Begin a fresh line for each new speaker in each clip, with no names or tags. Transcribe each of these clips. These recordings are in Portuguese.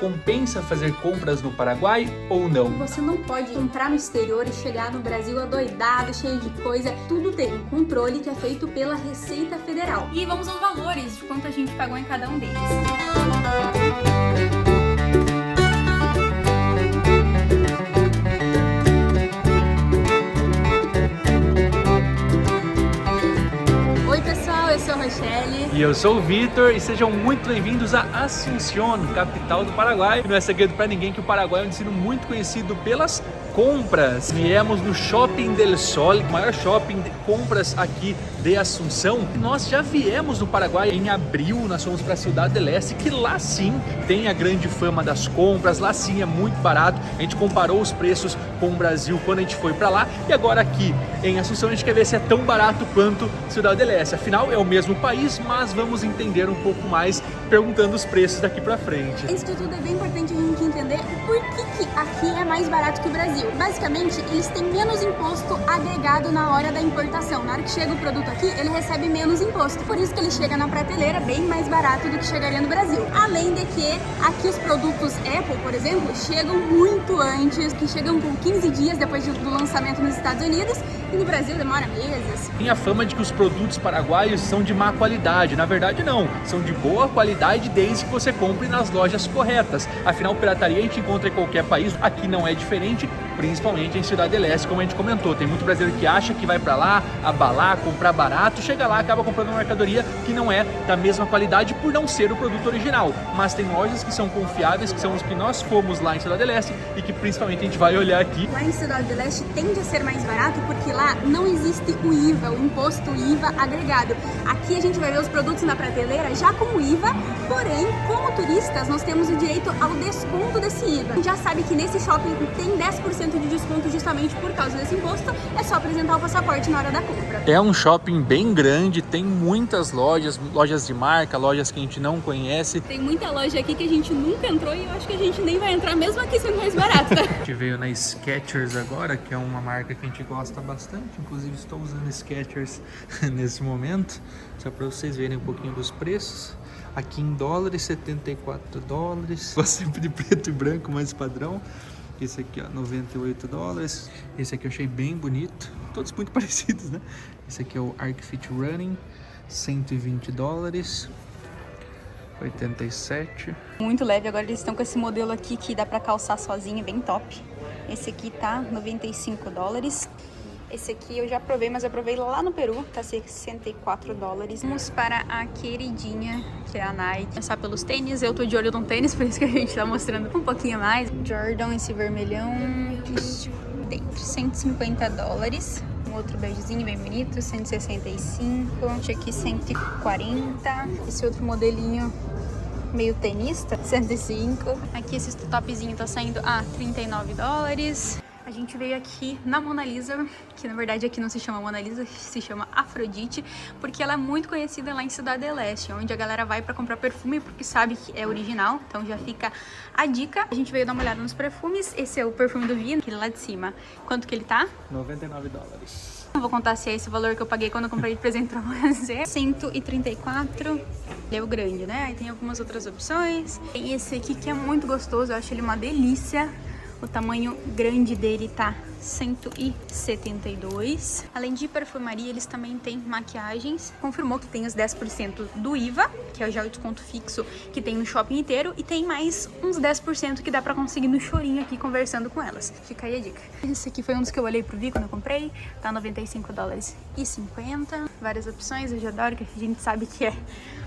compensa fazer compras no Paraguai ou não?
Você não pode comprar no exterior e chegar no Brasil adoidado, cheio de coisa. Tudo tem um controle que é feito pela Receita Federal. E vamos aos valores de quanto a gente pagou em cada um deles. Eu sou a Rochelle.
E eu sou o Vitor e sejam muito bem-vindos a Asunción, capital do Paraguai. E não é segredo para ninguém que o Paraguai é um destino muito conhecido pelas compras. Viemos no Shopping del Sol, o maior shopping de compras aqui de Assunção. Nós já viemos no Paraguai em abril, nós fomos para Ciudad del Este, que lá sim tem a grande fama das compras, lá sim é muito barato. A gente comparou os preços com o Brasil quando a gente foi para lá e agora aqui em Assunção a gente quer ver se é tão barato quanto Ciudad del Este. Afinal, é o mesmo país, mas vamos entender um pouco mais perguntando os preços daqui pra frente.
Antes de tudo, é bem importante a gente entender o porquê que aqui é mais barato que o Brasil. Basicamente, eles têm menos imposto agregado na hora da importação. Na hora que chega o produto aqui, ele recebe menos imposto. Por isso que ele chega na prateleira bem mais barato do que chegaria no Brasil. Além de que aqui os produtos Apple, por exemplo, chegam muito antes, que chegam com 15 dias depois do lançamento nos Estados Unidos, e no Brasil demora meses.
Tem a fama de que os produtos paraguaios são de má qualidade. Na verdade não, são de boa qualidade desde que você compre nas lojas corretas. Afinal, pirataria a gente encontra em qualquer país, aqui não é diferente, principalmente em Ciudad del Este, como a gente comentou. Tem muito brasileiro que acha que vai pra lá, abalar, comprar barato, chega lá, acaba comprando uma mercadoria que não é da mesma qualidade por não ser o produto original. Mas tem lojas que são confiáveis, que são os que nós fomos lá em Ciudad del Este e que principalmente a gente vai olhar aqui.
Lá em Ciudad del Este tende a ser mais barato porque lá não existe o IVA, o imposto IVA agregado. Aqui a gente vai ver os produtos na prateleira já com o IVA, porém, como turistas, nós temos o direito ao desconto desse IVA. A gente já sabe que nesse shopping tem 10% de desconto justamente por causa desse imposto, é só apresentar o passaporte na hora da compra.
É um shopping bem grande, tem muitas lojas, lojas de marca, lojas que a gente não conhece.
Tem muita loja aqui que a gente nunca entrou e eu acho que a gente nem vai entrar mesmo aqui sendo mais barato.
A gente veio na Skechers agora, que é uma marca que a gente gosta bastante, inclusive estou usando Skechers nesse momento, só para vocês verem um pouquinho dos preços. Aqui em dólares, 74 dólares, gosto sempre de preto e branco, mais padrão. Esse aqui, ó, 98 dólares. Esse aqui eu achei bem bonito, todos muito parecidos, né? Esse aqui é o Arc Fit Running, 120 dólares. 87.
Muito leve, agora eles estão com esse modelo aqui que dá pra calçar sozinho, bem top. Esse aqui tá 95 dólares. Esse aqui eu já provei, mas eu provei lá no Peru, tá 64 dólares. Vamos para a queridinha, que é a Nike. Começar pelos tênis, eu tô de olho num tênis, por isso que a gente tá mostrando um pouquinho mais. Jordan, esse vermelhão, dentro, 150 dólares. Um outro begezinho bem bonito, 165. Este aqui, 140. Esse outro modelinho meio tenista, 105. Aqui esse topzinho tá saindo a 39 dólares. A gente veio aqui na Mona Lisa, que na verdade aqui não se chama Mona Lisa, se chama Afrodite, porque ela é muito conhecida lá em Ciudad del Este, onde a galera vai pra comprar perfume porque sabe que é original, então já fica a dica. A gente veio dar uma olhada nos perfumes, esse é o perfume do Via, aquele lá de cima. Quanto que ele tá?
99 dólares.
Não vou contar se é esse o valor que eu paguei quando eu comprei de presente pra você. 134, ele é o grande, né? Aí tem algumas outras opções. Tem esse aqui que é muito gostoso, eu acho ele uma delícia. O tamanho grande dele tá 172. Além de perfumaria, eles também têm maquiagens. Confirmou que tem os 10% do IVA, que é já o desconto fixo que tem no shopping inteiro. E tem mais uns 10% que dá pra conseguir no chorinho aqui conversando com elas. Fica aí a dica. Esse aqui foi um dos que eu olhei pro Vi quando eu comprei. Tá 95 dólares e 50. Várias opções, eu já adoro, que a gente sabe que é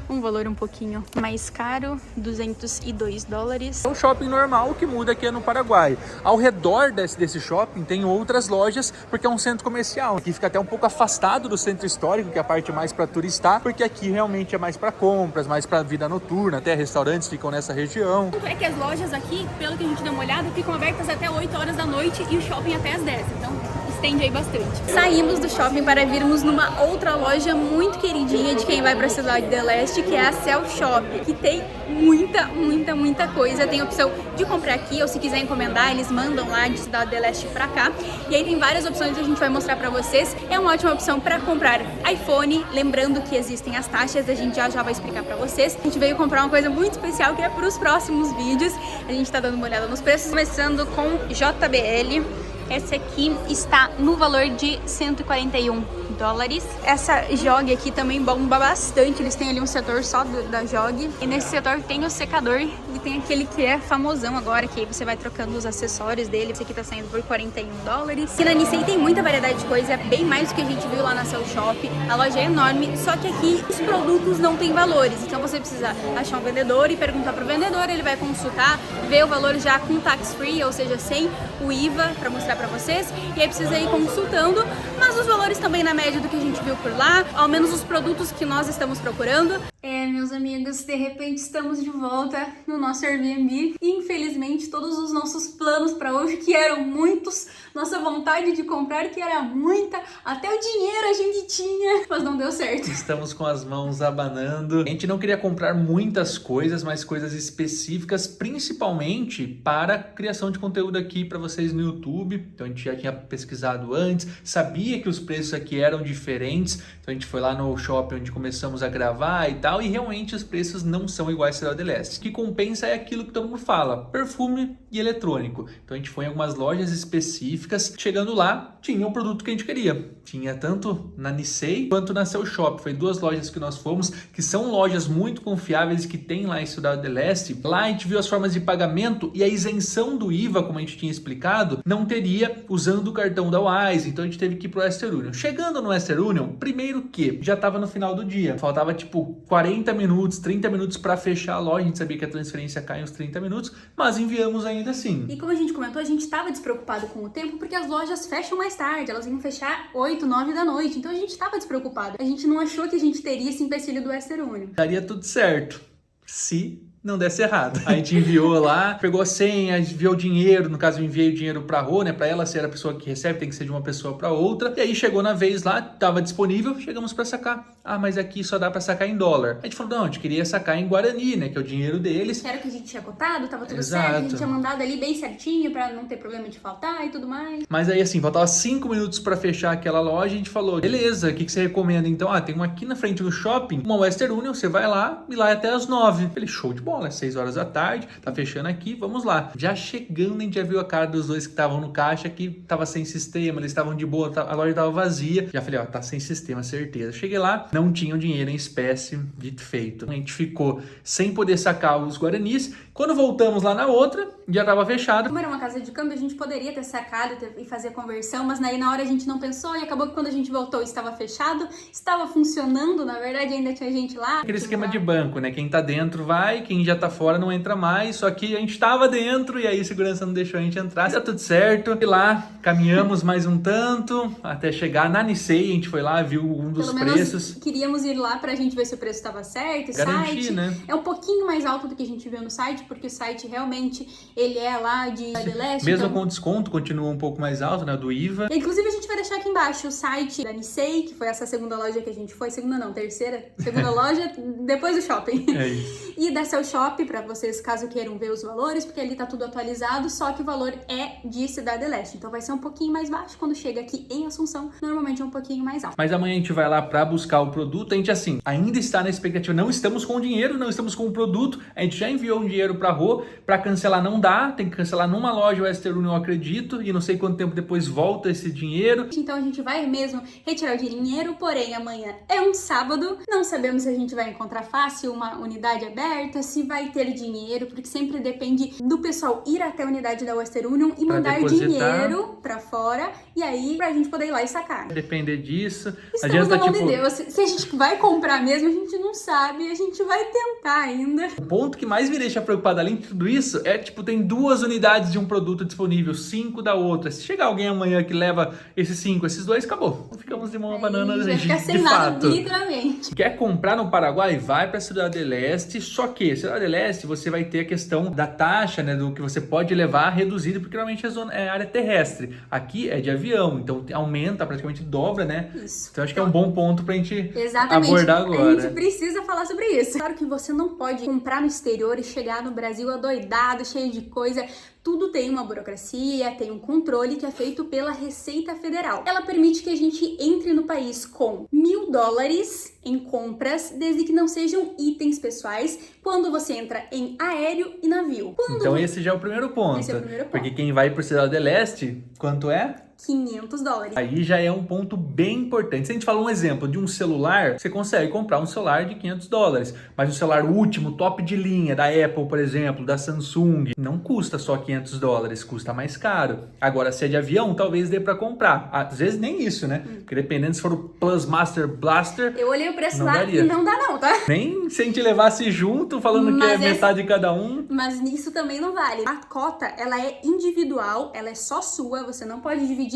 um valor um pouquinho mais caro, 202 dólares.
É um shopping normal, que muda aqui é no Paraguai. Ao redor desse shopping tem outras lojas, porque é um centro comercial. Aqui fica até um pouco afastado do centro histórico, que é a parte mais para turistar, porque aqui realmente é mais para compras, mais para vida noturna, até restaurantes ficam nessa região.
É que as lojas aqui, pelo que a gente deu uma olhada, ficam abertas até 8 horas da noite e o shopping até as 10, então estende aí bastante. Saímos do shopping para virmos numa outra loja muito queridinha de quem vai para a Cidade del Este, que é a Cell Shop, que tem muita coisa. Tem a opção de comprar aqui, ou se quiser encomendar, eles mandam lá de Cidade del Este pra cá. E aí tem várias opções que a gente vai mostrar pra vocês. É uma ótima opção pra comprar iPhone. Lembrando que existem as taxas, a gente já vai explicar pra vocês. A gente veio comprar uma coisa muito especial que é pros próximos vídeos. A gente tá dando uma olhada nos preços. Começando com JBL. Esse aqui está no valor de 141 dólares. Essa JOG aqui também bomba bastante. Eles têm ali um setor só da JOG. E nesse setor tem o secador e tem aquele que é famosão agora, que aí você vai trocando os acessórios dele. Esse aqui tá saindo por 41 dólares. E na Nisei tem muita variedade de coisa, é bem mais do que a gente viu lá na Seu Shop. A loja é enorme, só que aqui os produtos não têm valores. Então você precisa achar um vendedor e perguntar pro vendedor, ele vai consultar, ver o valor já com tax free, ou seja, sem o IVA, pra mostrar pra vocês. E aí precisa ir consultando, mas os valores também na média do que a gente viu por lá, ao menos os produtos que nós estamos procurando. Meus amigos, de repente estamos de volta no nosso Airbnb. Infelizmente, todos os nossos planos para hoje, que eram muitos, nossa vontade de comprar, que era muita, até o dinheiro a gente tinha, mas não deu certo.
Estamos com as mãos abanando. A gente não queria comprar muitas coisas, mas coisas específicas, principalmente para a criação de conteúdo aqui para vocês no YouTube. Então a gente já tinha pesquisado antes, sabia que os preços aqui eram diferentes, então a gente foi lá no shopping onde começamos a gravar e tal, e realmente os preços não são iguais à Cidade do Leste. O que compensa é aquilo que todo mundo fala, perfume e eletrônico. Então a gente foi em algumas lojas específicas, chegando lá, tinha o produto que a gente queria. Tinha tanto na Nisei quanto na Seu Shop. Foi duas lojas que nós fomos, que são lojas muito confiáveis que tem lá em Cidade do Leste. Lá a gente viu as formas de pagamento e a isenção do IVA, como a gente tinha explicado, não teria usando o cartão da Wise. Então a gente teve que ir pro Western Union. Chegando no Western Union, primeiro que já estava no final do dia. Faltava tipo 40 minutos, 30 minutos para fechar a loja. A gente sabia que a transferência cai uns 30 minutos, mas enviamos ainda assim.
E como a gente comentou, a gente estava despreocupado com o tempo porque as lojas fecham mais tarde. Elas iam fechar 8, 9 da noite. Então a gente estava despreocupado. A gente não achou que a gente teria esse empecilho do Western Union.
Daria tudo certo. Se não desse errado. A gente enviou lá, pegou a senha, enviou o dinheiro, no caso eu enviei o dinheiro pra Rô, né, pra ela ser a pessoa que recebe, tem que ser de uma pessoa pra outra, e aí chegou na vez lá, tava disponível, chegamos pra sacar. Ah, mas aqui só dá pra sacar em dólar. A gente falou, não, a gente queria sacar em Guarani, né, que é o dinheiro deles.
Era o que a gente tinha cotado, tava tudo
Exato.
certo, a gente tinha mandado ali bem certinho pra não ter problema de faltar e tudo mais.
Mas aí assim, faltava 5 minutos pra fechar aquela loja, a gente falou, beleza, o que você recomenda? Então, tem uma aqui na frente do shopping, uma Western Union, você vai lá e lá é até as 9. Falei, show de bola, 6 horas da tarde, tá fechando aqui, vamos lá. Já chegando, a gente já viu a cara dos dois que estavam no caixa, que tava sem sistema, eles estavam de boa, a loja tava vazia. Já falei, tá sem sistema, certeza. Cheguei lá, não tinham dinheiro em espécie, dito feito. A gente ficou sem poder sacar os guaranis. Quando voltamos lá na outra, já tava fechado.
Como era uma casa de câmbio, a gente poderia ter sacado e fazer a conversão, mas aí na hora a gente não pensou e acabou que quando a gente voltou estava fechado, estava funcionando, na verdade ainda tinha gente lá.
Aquele esquema de banco, né? Quem tá dentro vai, quem já tá fora não entra mais, só que a gente tava dentro e aí a segurança não deixou a gente entrar. Tá tudo certo. E lá, caminhamos mais um tanto, até chegar na Nisei, a gente foi lá, viu um dos preços.
Queríamos ir lá pra gente ver se o preço estava certo, o site,
né?
É um pouquinho mais alto do que a gente viu no site, porque o site realmente, ele é lá de Leste.
Mesmo
então...
com desconto, continua um pouco mais alto, né, do IVA.
Inclusive, a gente vai deixar aqui embaixo o site da Nisei, que foi essa segunda loja que a gente foi. Segunda não, terceira. Segunda loja, depois do shopping.
É isso.
E da Seu Shop, pra vocês, caso queiram ver os valores, porque ali tá tudo atualizado, só que o valor é de Cidade do Leste. Então vai ser um pouquinho mais baixo quando chega aqui em Assunção. Normalmente é um pouquinho mais alto.
Mas amanhã a gente vai lá pra buscar o produto. A gente, assim, ainda está na expectativa. Não estamos com o dinheiro, não estamos com o produto. A gente já enviou um dinheiro pra Rô. Pra cancelar não dá. Tem que cancelar numa loja Western Union, eu acredito. E não sei quanto tempo depois volta esse dinheiro.
Então a gente vai mesmo retirar o dinheiro. Porém, amanhã é um sábado. Não sabemos se a gente vai encontrar fácil uma unidade aberta, se vai ter dinheiro, porque sempre depende do pessoal ir até a unidade da Western Union e mandar dinheiro pra fora, e aí pra gente poder ir lá e sacar.
Depender disso.
Estamos na mão de Deus. Se a gente vai comprar mesmo, a gente não sabe, a gente vai tentar ainda.
O ponto que mais me deixa preocupado além de tudo isso é, tipo, tem 2 unidades de um produto disponível, 5 da outra. Se chegar alguém amanhã que leva esses 5, esses 2, acabou. Ficamos de mão banana,
vai ficar sem nada, literalmente.
Quer comprar no Paraguai? Vai pra Cidade do Leste, só que se Cidade Leste, você vai ter a questão da taxa, né, do que você pode levar reduzido, porque normalmente é área terrestre. Aqui é de avião, então aumenta, praticamente dobra, né?
Isso.
Então acho que é um bom ponto pra gente
Exatamente.
abordar agora.
A gente precisa falar sobre isso. Claro que você não pode comprar no exterior e chegar no Brasil adoidado, cheio de coisa. Tudo tem uma burocracia, tem um controle que é feito pela Receita Federal. Ela permite que a gente entre no país com $1.000 em compras, desde que não sejam itens pessoais, quando você entra em aéreo e navio.
Então esse já é o primeiro ponto.
Esse é o primeiro ponto.
Porque quem vai por Cidade Leste, quanto é?
$500.
Aí já é um ponto bem importante. Se a gente falar um exemplo de um celular, você consegue comprar um celular de $500, mas um celular último, top de linha, da Apple, por exemplo, da Samsung, não custa só $500, custa mais caro. Agora, se é de avião, talvez dê para comprar. Às vezes nem isso, né? Porque dependendo se for o Plus Master Blaster,
eu olhei o preço
não
lá
daria.
e não dá não, tá?
Nem se a gente levasse junto, falando que é metade de cada um.
Mas nisso também não vale. A cota, ela é individual, ela é só sua, você não pode dividir.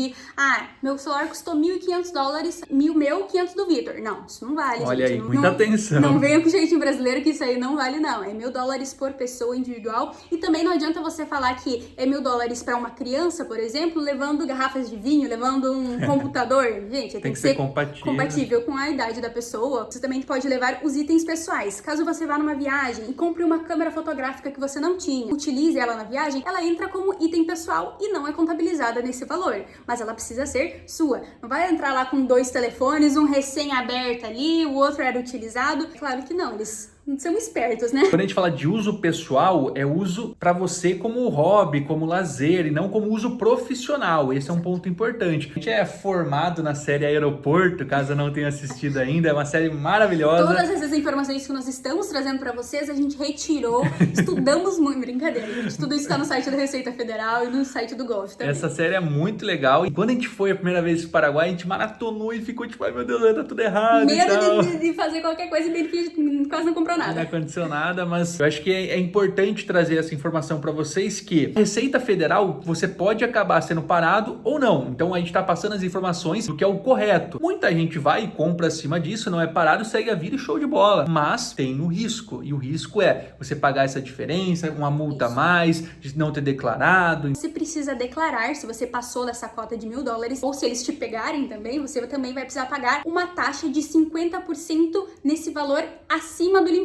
Meu celular custou $1.500, meu, 500 do Vitor. Não, isso não vale,
Olha
gente.
aí, muita atenção.
Não venha com jeitinho brasileiro que isso aí não vale, não. É $1.000 por pessoa individual. E também não adianta você falar que é $1.000 para uma criança, por exemplo, levando garrafas de vinho, levando um computador. Gente, tem que ser compatível com a idade da pessoa. Você também pode levar os itens pessoais. Caso você vá numa viagem e compre uma câmera fotográfica que você não tinha, utilize ela na viagem, ela entra como item pessoal e não é contabilizada nesse valor. Mas ela precisa ser sua. Não vai entrar lá com 2 telefones, um recém-aberto ali, o outro era utilizado. Claro que não, eles são espertos, né?
Quando a gente fala de uso pessoal, é uso para você como hobby, como lazer, e não como uso profissional. Esse é um ponto importante. A gente é formado na série Aeroporto, caso não tenha assistido ainda, é uma série maravilhosa.
Todas essas informações que nós estamos trazendo para vocês, a gente retirou, estudamos muito, brincadeira, gente. Tudo isso está no site da Receita Federal e no site do Golf também.
Essa série é muito legal. E quando a gente foi a primeira vez pro Paraguai, a gente maratonou e ficou tipo, ai meu Deus, tá tudo errado.
Medo de fazer qualquer coisa e quase não comprou nada.
Não aconteceu nada, mas eu acho que é importante trazer essa informação para vocês que a Receita Federal, você pode acabar sendo parado ou não. Então a gente tá passando as informações do que é o correto. Muita gente vai e compra acima disso, não é parado, segue a vida e show de bola. Mas tem o risco. E o risco é você pagar essa diferença, uma multa a mais, de não ter declarado.
Você precisa declarar se você passou dessa cota de $1.000, ou se eles te pegarem também, você também vai precisar pagar uma taxa de 50% nesse valor acima do limite.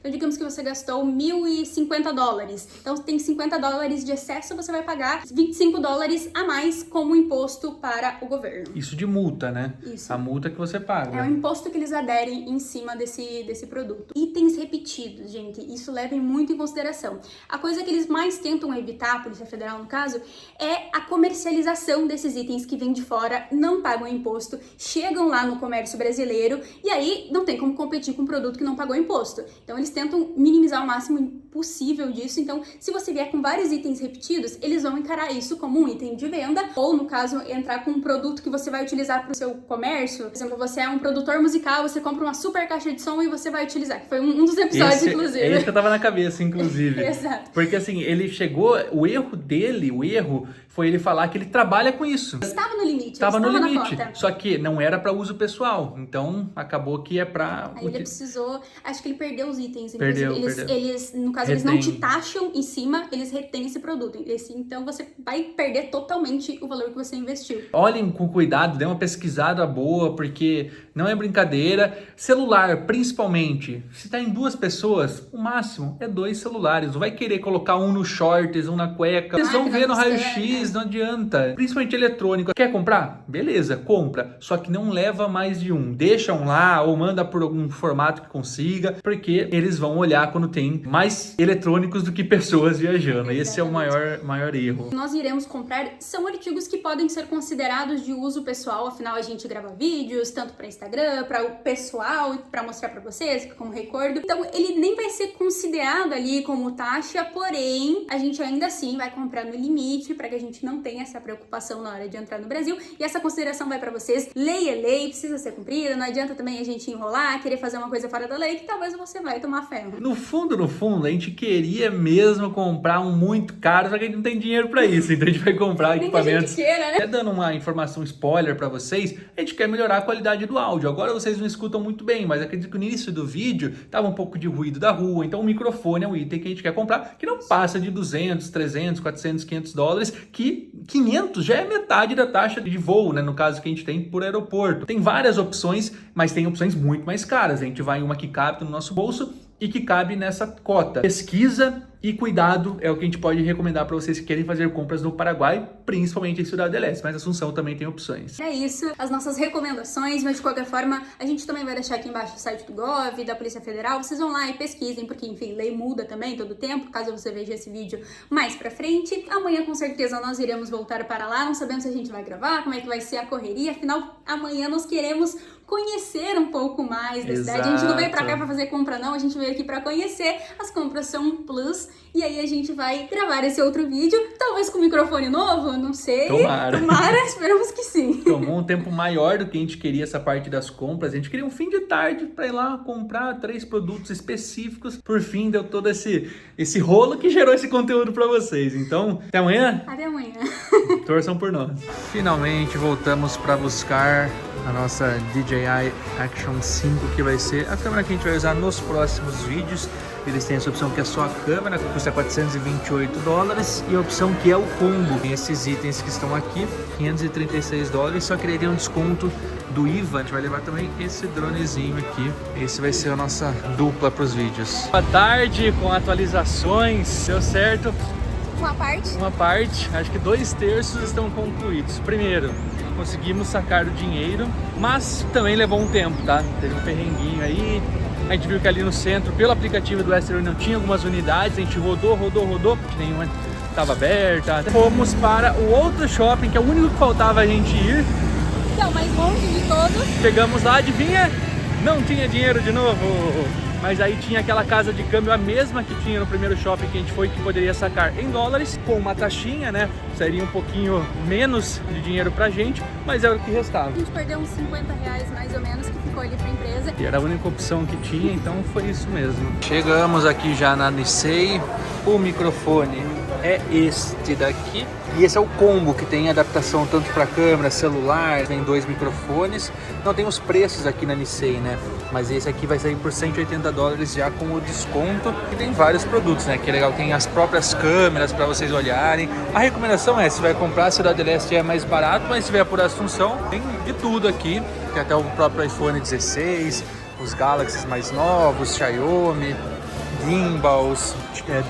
Então, digamos que você gastou $1.050. Então, tem $50 de excesso, você vai pagar $25 a mais como imposto para o governo.
Isso de multa, né?
Isso.
A multa que você paga.
É o imposto que eles aderem em cima desse produto. Itens repetidos, gente, isso levem muito em consideração. A coisa que eles mais tentam evitar, a Polícia Federal no caso, é a comercialização desses itens que vêm de fora, não pagam imposto, chegam lá no comércio brasileiro e aí não tem como competir com um produto que não pagou imposto. Então, eles tentam minimizar o máximo possível disso. Então, se você vier com vários itens repetidos, eles vão encarar isso como um item de venda, ou no caso, entrar com um produto que você vai utilizar para o seu comércio. Por exemplo, você é um produtor musical, você compra uma super caixa de som e você vai utilizar, que foi um dos episódios, inclusive.
É isso que eu tava na cabeça, inclusive.
Exato.
Porque assim, ele chegou, o erro foi ele falar que ele trabalha com isso.
Estava no limite.
Estava no limite. Só que não era para uso pessoal. Então, acabou que é para...
Aí ele precisou... Acho que ele perdeu os itens.
Perdeu.
Eles, no caso, eles não te taxam em cima, eles retêm esse produto. Então, você vai perder totalmente o valor que você investiu.
Olhem com cuidado, dê uma pesquisada boa, porque não é brincadeira. Celular, principalmente, se tá em 2 pessoas, o máximo é 2 celulares. Não vai querer colocar um no shorts, um na cueca. Eles vão ver no raio-x, não adianta. Principalmente eletrônico. Quer comprar? Beleza, compra. Só que não leva mais de um. Deixa um lá ou manda por algum formato que consiga, porque eles vão olhar quando tem mais eletrônicos do que pessoas viajando. Exatamente. Esse é o maior erro.
Nós iremos comprar, são artigos que podem ser considerados de uso pessoal, afinal a gente grava vídeos, tanto para Instagram, para o pessoal, para mostrar para vocês, como recordo. Então ele nem vai ser considerado ali como taxa, porém a gente ainda assim vai comprar no limite para que a gente não tenha essa preocupação na hora de entrar no Brasil. E essa consideração vai para vocês. Lei é lei, precisa ser cumprida, não adianta também a gente enrolar, querer fazer uma coisa fora da lei, que talvez você vai tomar ferro.
No fundo, a gente queria mesmo comprar um muito caro, só que a gente não tem dinheiro pra isso, então a gente vai comprar equipamentos.
Que a gente queira, né?
Até dando uma informação spoiler pra vocês, a gente quer melhorar a qualidade do áudio. Agora vocês não escutam muito bem, mas acredito que no início do vídeo tava um pouco de ruído da rua, então o microfone é um item que a gente quer comprar, que não passa de 200, 300, 400, 500 dólares, que 500 já é metade da taxa de voo, né? No caso que a gente tem por aeroporto. Tem várias opções, mas tem opções muito mais caras. A gente vai em uma que cabe no nosso bolso e que cabe nessa cota. Pesquisa e cuidado é o que a gente pode recomendar para vocês que querem fazer compras no Paraguai, principalmente em Ciudad del Este, mas Assunção também tem opções.
É isso, as nossas recomendações, mas de qualquer forma, a gente também vai deixar aqui embaixo o site do Gov, da Polícia Federal, vocês vão lá e pesquisem, porque enfim, lei muda também todo tempo, caso você veja esse vídeo mais pra frente. Amanhã com certeza nós iremos voltar para lá, não sabemos se a gente vai gravar, como é que vai ser a correria, afinal amanhã nós queremos conhecer um pouco mais da cidade. A gente não veio pra cá pra fazer compra não, a gente veio aqui pra conhecer. As compras são um plus e aí a gente vai gravar esse outro vídeo, talvez com microfone novo, não sei.
Tomara,
esperamos que sim.
Tomou um tempo maior do que a gente queria essa parte das compras. A gente queria um fim de tarde pra ir lá comprar 3 produtos específicos. Por fim, deu todo esse rolo que gerou esse conteúdo pra vocês. Então, até amanhã.
Até amanhã.
Torçam por nós. Finalmente voltamos pra buscar a nossa DJI Action 5, que vai ser a câmera que a gente vai usar nos próximos vídeos. Eles têm essa opção que é só a câmera, que custa 428 dólares, e a opção que é o combo. Tem esses itens que estão aqui, 536 dólares, só que ele tem um desconto do IVA. A gente vai levar também esse dronezinho aqui. Esse vai ser a nossa dupla para os vídeos. Boa tarde, com atualizações, deu certo. Uma parte, acho que 2/3 estão concluídos. Primeiro, conseguimos sacar o dinheiro, mas também levou um tempo, tá? Teve um perrenguinho aí. A gente viu que ali no centro, pelo aplicativo do Western Union, tinha algumas unidades. A gente rodou, nenhuma estava aberta. Fomos para o outro shopping, que é o único que faltava a gente ir.
Que é o mais longe de todos.
Chegamos lá, adivinha? Não tinha dinheiro de novo. Mas aí tinha aquela casa de câmbio, a mesma que tinha no primeiro shopping que a gente foi, que poderia sacar em dólares, com uma taxinha, né? Seria um pouquinho menos de dinheiro pra gente, mas era o que restava.
A gente perdeu uns 50 reais mais ou menos, que ficou ali pra empresa.
E era a única opção que tinha, então foi isso mesmo. Chegamos aqui já na Nissei. O microfone é este daqui. E esse é o combo, que tem adaptação tanto para câmera, celular, tem 2 microfones. Não tem os preços aqui na Nissei, né? Mas esse aqui vai sair por 180 dólares já com o desconto. E tem vários produtos, né? Que é legal, tem as próprias câmeras para vocês olharem. A recomendação é, se vai comprar, Ciudad del Este é mais barato, mas se vier por Assunção, tem de tudo aqui. Tem até o próprio iPhone 16, os Galaxies mais novos, Xiaomi, gimbals,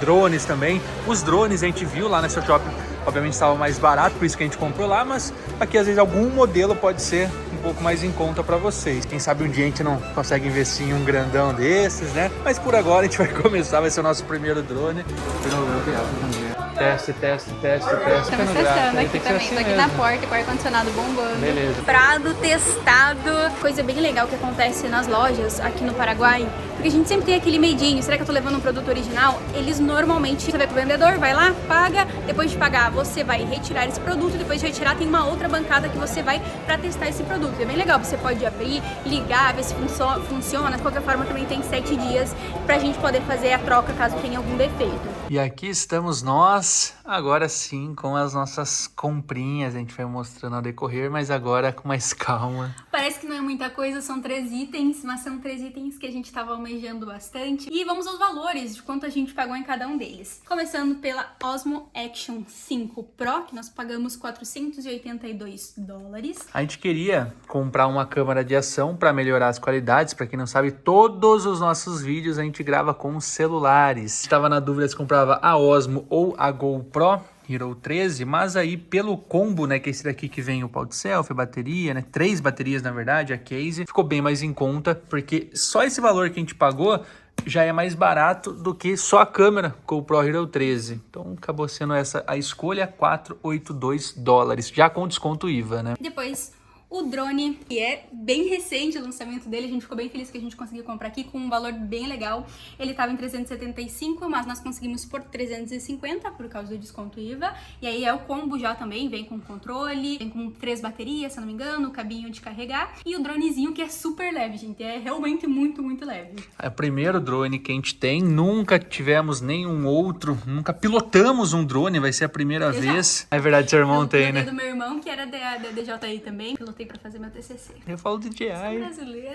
drones também. Os drones a gente viu lá nessa shopping, obviamente estava mais barato, por isso que a gente comprou lá, mas aqui às vezes algum modelo pode ser um pouco mais em conta para vocês. Quem sabe um dia a gente não consegue investir em um grandão desses, né? Mas por agora a gente vai começar, vai ser o nosso primeiro drone. Teste.
Estamos testando aqui também, tô aqui na porta com o ar-condicionado bombando.
Beleza.
Comprado, testado. Coisa bem legal que acontece nas lojas aqui no Paraguai, porque a gente sempre tem aquele medinho, será que eu tô levando um produto original? Eles normalmente, você vai pro vendedor, vai lá, paga, depois de pagar você vai retirar esse produto, depois de retirar tem uma outra bancada que você vai pra testar esse produto. É bem legal, você pode abrir, ligar, ver se funciona. De qualquer forma também tem 7 dias pra gente poder fazer a troca caso tenha algum defeito.
E aqui estamos nós, agora sim, com as nossas comprinhas. A gente vai mostrando ao decorrer, mas agora com mais calma.
Parece que não é muita coisa, são 3 itens, mas são 3 itens que a gente estava almejando bastante. E vamos aos valores de quanto a gente pagou em cada um deles. Começando pela Osmo Action 5 Pro, que nós pagamos 482 dólares.
A gente queria comprar uma câmera de ação para melhorar as qualidades. Para quem não sabe, todos os nossos vídeos a gente grava com celulares. Estava na dúvida se comprava a Osmo ou a GoPro Hero 13, mas aí pelo combo, né, que é esse daqui que vem o pau de selfie, a bateria, né, 3 baterias na verdade, a case, ficou bem mais em conta, porque só esse valor que a gente pagou já é mais barato do que só a câmera GoPro Hero 13. Então acabou sendo essa a escolha, 482 dólares, já com desconto IVA, né?
Depois, o drone, que é bem recente o lançamento dele, a gente ficou bem feliz que a gente conseguiu comprar aqui com um valor bem legal. Ele tava em 375, mas nós conseguimos por 350 por causa do desconto IVA. E aí é o combo já também, vem com controle, vem com 3 baterias, se eu não me engano, cabinho de carregar e o dronezinho que é super leve, gente, é realmente muito, muito leve.
É o primeiro drone que a gente tem, nunca tivemos nenhum outro, nunca pilotamos um drone, vai ser a primeira vez. É verdade, seu irmão tem, né?
Do meu irmão, que era da DJI também, pilotei pra fazer meu TCC.
Eu falo de DJI,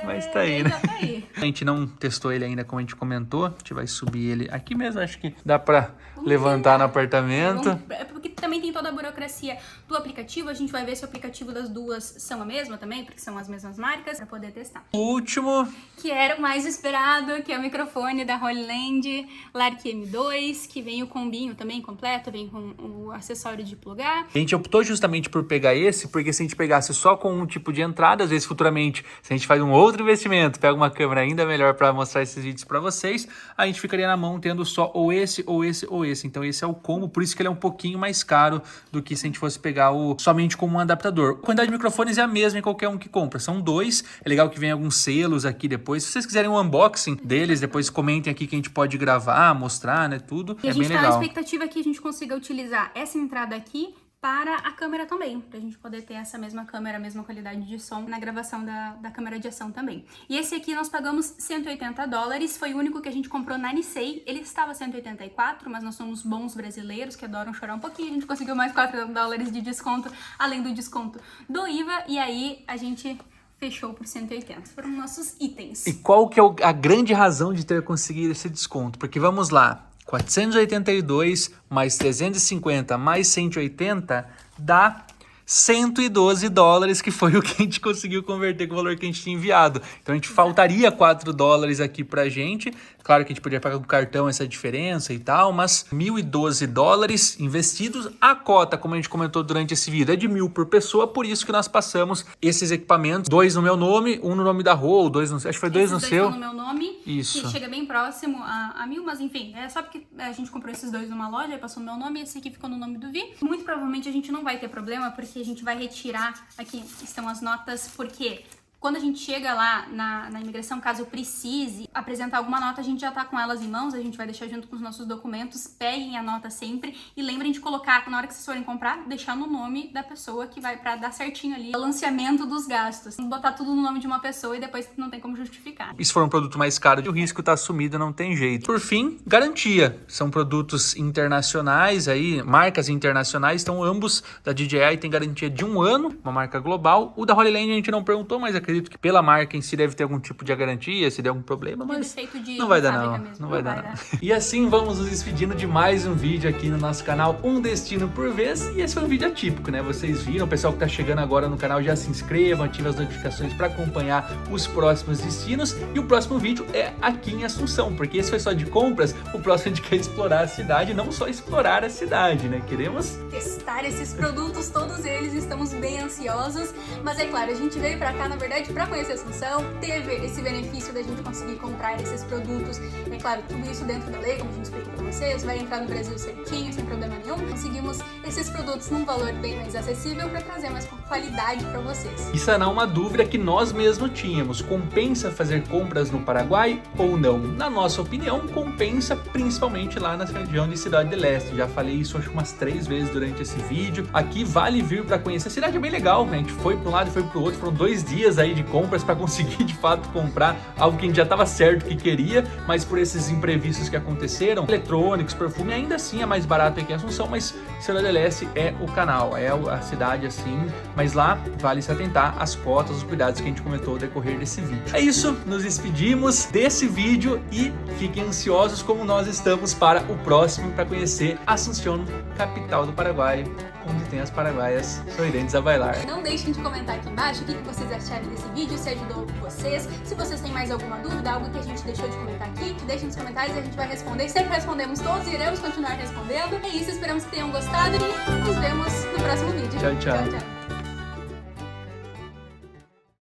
mas
tá
aí, né?
tá aí.
A gente não testou ele ainda, como a gente comentou, a gente vai subir ele aqui mesmo, acho que dá pra levantar no apartamento.
É porque também tem toda a burocracia do aplicativo, a gente vai ver se o aplicativo das duas são a mesma também, porque são as mesmas marcas, pra poder testar.
O último,
que era o mais esperado, que é o microfone da Holy Land Lark M2, que vem o combinho também completo, vem com o acessório de plugar.
A gente optou justamente por pegar esse, porque se a gente pegasse só com um tipo de entrada, às vezes futuramente, se a gente faz um outro investimento, pega uma câmera ainda melhor para mostrar esses vídeos para vocês, a gente ficaria na mão tendo só ou esse, ou esse, ou esse. Então esse é o combo, por isso que ele é um pouquinho mais caro do que se a gente fosse pegar o somente como um adaptador. A quantidade de microfones é a mesma em qualquer um que compra, são 2. É legal que vem alguns selos aqui depois. Se vocês quiserem um unboxing deles, depois comentem aqui que a gente pode gravar, mostrar, né, tudo.
E
é bem legal.
A gente tá na expectativa que a gente consiga utilizar essa entrada aqui para a câmera também, pra gente poder ter essa mesma câmera, a mesma qualidade de som na gravação da câmera de ação também. E esse aqui nós pagamos $180, foi o único que a gente comprou na Nisei, ele estava 184, mas nós somos bons brasileiros que adoram chorar um pouquinho, a gente conseguiu mais $4 de desconto, além do desconto do IVA, e aí a gente fechou por 180, foram nossos itens.
E qual que é a grande razão de ter conseguido esse desconto? Porque vamos lá, 482 mais 350 mais 180 dá $112, que foi o que a gente conseguiu converter com o valor que a gente tinha enviado. Então a gente faltaria $4 aqui pra gente. Claro que a gente poderia pagar com cartão essa diferença e tal, mas $1.012 investidos. A cota, como a gente comentou durante esse vídeo, é de 1.000 por pessoa, por isso que nós passamos esses equipamentos, 2 no meu nome, 1 no nome da Rô, ou 2 no seu, acho que foi 2 no seu.
No meu nome,
isso.
Que chega bem próximo a 1.000, mas enfim, é só porque a gente comprou esses 2 numa loja, aí passou no meu nome, e esse aqui ficou no nome do Vi. Muito provavelmente a gente não vai ter problema, porque a gente vai retirar, aqui estão as notas, porque quando a gente chega lá na imigração, caso precise apresentar alguma nota, a gente já tá com elas em mãos, a gente vai deixar junto com os nossos documentos, peguem a nota sempre e lembrem de colocar, na hora que vocês forem comprar, deixar no nome da pessoa que vai pra dar certinho ali o balanceamento dos gastos. Botar tudo no nome de uma pessoa e depois não tem como justificar.
E se for um produto mais caro, o risco tá assumido, não tem jeito. Por fim, garantia. São produtos internacionais aí, marcas internacionais, então ambos da DJI tem garantia de 1 ano, uma marca global. O da Holy Land a gente não perguntou, mas acredito que pela marca em si deve ter algum tipo de garantia, se der algum problema, mas não vai dar não, não vai dar não. E assim vamos nos despedindo de mais um vídeo aqui no nosso canal Um Destino por Vez, e esse foi um vídeo atípico, né? Vocês viram, o pessoal que tá chegando agora no canal já se inscreva, ative as notificações para acompanhar os próximos destinos, e o próximo vídeo é aqui em Assunção, porque esse foi só de compras, o próximo a gente quer explorar a cidade, não só explorar a cidade, né? Queremos
testar esses produtos, todos eles, estamos bem ansiosos, mas é claro, a gente veio pra cá, na verdade, para conhecer Assunção, teve esse benefício da gente conseguir comprar esses produtos, é claro, tudo isso dentro da lei, como a gente explicou para vocês, vai entrar no Brasil certinho, sem problema nenhum. Conseguimos esses produtos num valor bem mais acessível para trazer mais qualidade para vocês.
E sanar uma dúvida que nós mesmos tínhamos, compensa fazer compras no Paraguai ou não? Na nossa opinião, compensa, principalmente lá na região de Cidade del Este. Já falei isso acho umas 3 vezes durante esse vídeo. Aqui vale vir para conhecer, a cidade é bem legal, né? A gente foi para um lado e foi para o outro, foram 2 dias aí de compras para conseguir de fato comprar algo que a gente já estava certo que queria, mas por esses imprevistos que aconteceram, eletrônicos, perfume, ainda assim é mais barato aqui em Assunção, mas Cidade del Este é o canal, é a cidade assim, mas lá vale se atentar às cotas, os cuidados que a gente comentou ao decorrer desse vídeo. É isso, nos despedimos desse vídeo e fiquem ansiosos como nós estamos para o próximo, para conhecer Assunción, capital do Paraguai, onde tem as paraguaias sorridentes a bailar.
Não deixem de comentar aqui embaixo o que vocês acharam desse vídeo, se ajudou vocês. Se vocês têm mais alguma dúvida, algo que a gente deixou de comentar aqui, deixem nos comentários e a gente vai responder. Sempre respondemos todos e iremos continuar respondendo. É isso, esperamos que tenham gostado e nos vemos no próximo vídeo.
Tchau, tchau.
Tchau, tchau.